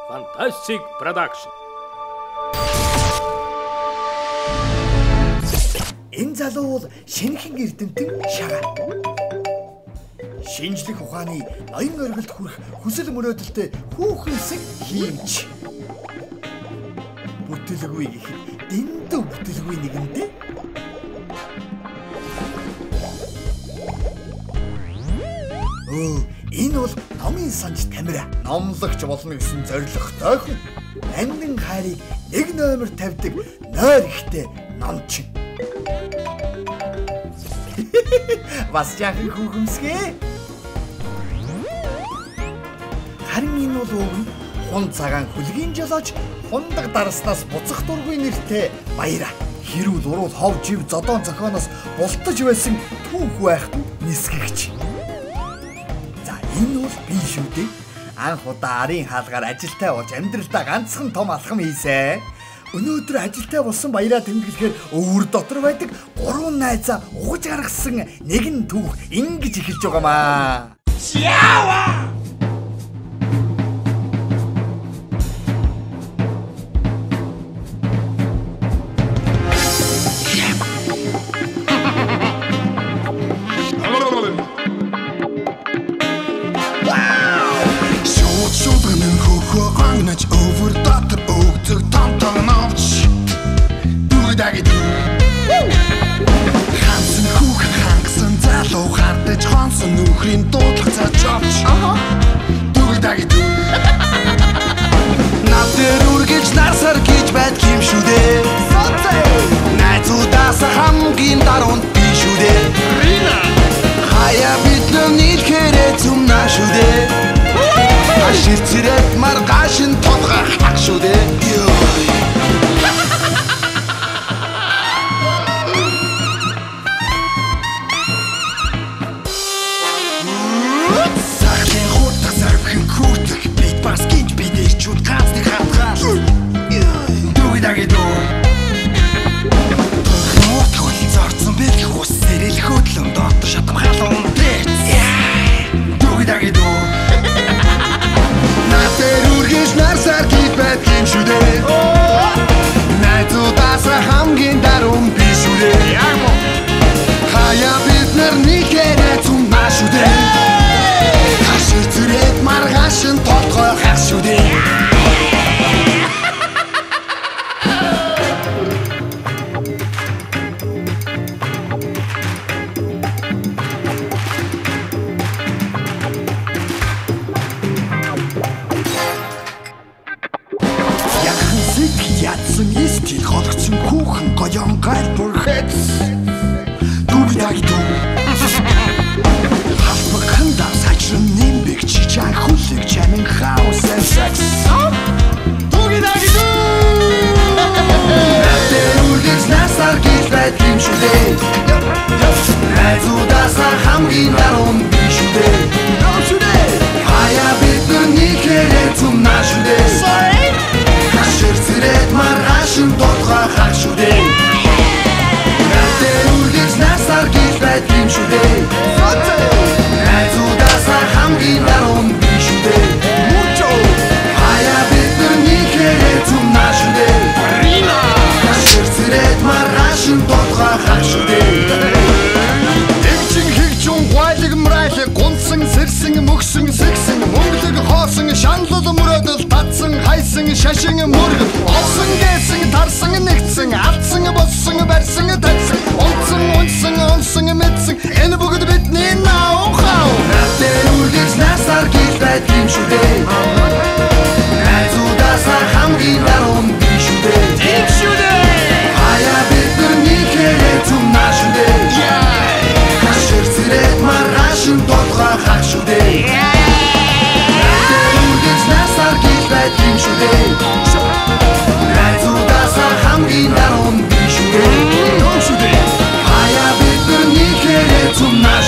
Fantastic Production. Энэ залуу бол шинэхэн эрдэмтэн Шагаа. Шинжлэх ухааны ноён оргилд хүрэх хүсэл мөрөөдөлтэй хүүхэнсэг хиймч. Бүтэлгүй гэхэд дэндүү бүтэлгүй нэгэндээ. Энэ бол номын санж Тамира. Номлогч болно гэсэн зорилготой хүн. Андин хайрыг 1 номер тавьдаг нойр ихтэй номчин. Бас яхан хүүхэмсгээ. Харин энэ бол уг нь хун цагаан хүлгийн жолооч хундаг дарснаас буцах дургүй нэртэй Баяра. Хэрүүл уруу хов жив зодоон зохионоос бултаж байсан түүх байхад нисгэгч. За энэ бол би шүү дээ. Анх удаа арын хаалгаар ажилтай болж амьдралдаа ганцхан том алхам хийсэн. Өнөөдөр ажилтай болсон Баяраа тэмдэглэхээр өвөр дотор байдаг 3 найзаа угаж гаргасан нэгэн түүх ингэж эхэлж байгаамаа. Яава! Ангнаж өвөр дотор өгдөг том том новч дүүдаги дүү хансан хүүхэн хангасан залуу хардаж хонсон нөхрийн дуудлага цааж авч дүүдаги дүү надэр үргэж насар гэж байдаг юм шүү дээ найзуудаас хамгийн даруйд би шүү дээ хаяа бидлэн нийлхээрээ зүмнаа шүү дээ Аширцэрэг маргаашин тодгах хак шүү дээ. Сахлын хурдах зарвхэн хүүтэх бит бас гинж бидэрчүүд ганцны хатгаас дүүдаги дүү Муут хөл зорцсон бэлгэх ус сэрэл хөдлөн дотор шатам халуун дэц дүүдаги дүү Надэр үргэж нарсаар гид байдаг юм шүү дээ найзуудаас хамгийн даруйд би шүү дээ хаяа бид нар нийлхээрээ зүмнаа шүү дээ хашир зүрээд маргаашин толгой хах шүү дээ Ятсан истил холгцсон хүүхэн гоён гайлбар хэц дүүдаги дүү халбагхан дав сачрын нэмбэг чичай хүлэг чамин хаус and sex дүүдаги дүү надэр үргэж насар гэж байдаг юм шүү дээ найзуудаас хамгийн даруйд би шүү дээ хаяа бид нар нийлхээрээ зүмнаа шүү дээ Аширцэрэг маргаашин толгой хах шүү дээ надэр үргэж насар гэж байдаг юм шүү дээ найзуудаас хамгийн даруйд би шүү дээ хаяа бид нар нийлхээрээ зүмнаа шүү дээ Аширцэрэг маргаашин толгой хах шүү дээ Эгчин хэгчүн гуайлаг мрайлаг гунсан сэрсэн мөгсөн сэгсэн мөнгөлөг хоосон шаналл мөрөөдөл татсан хайсан шашин мөргөл олсон гээсэн тарсан нэгдсэн алдсан боссон барьсан татсан унсан мэдсэн энэ бүгд бидний наухаа надэр үргэж насар гэж байдаг юм шүү дээ найзуудаас хамгийн даруйд би шүү дээ хаяа бид нар нийлхээрээ зүмнаа шүү дээ хашир цэрэг маргаашин толгой хах шүү дээ надэр үргэж насар гэж байдаг юм шүү дээ найзуудаас хамгийн даруйд би шүү дээ хаяа бид нар нийлхээрээ зүмнаа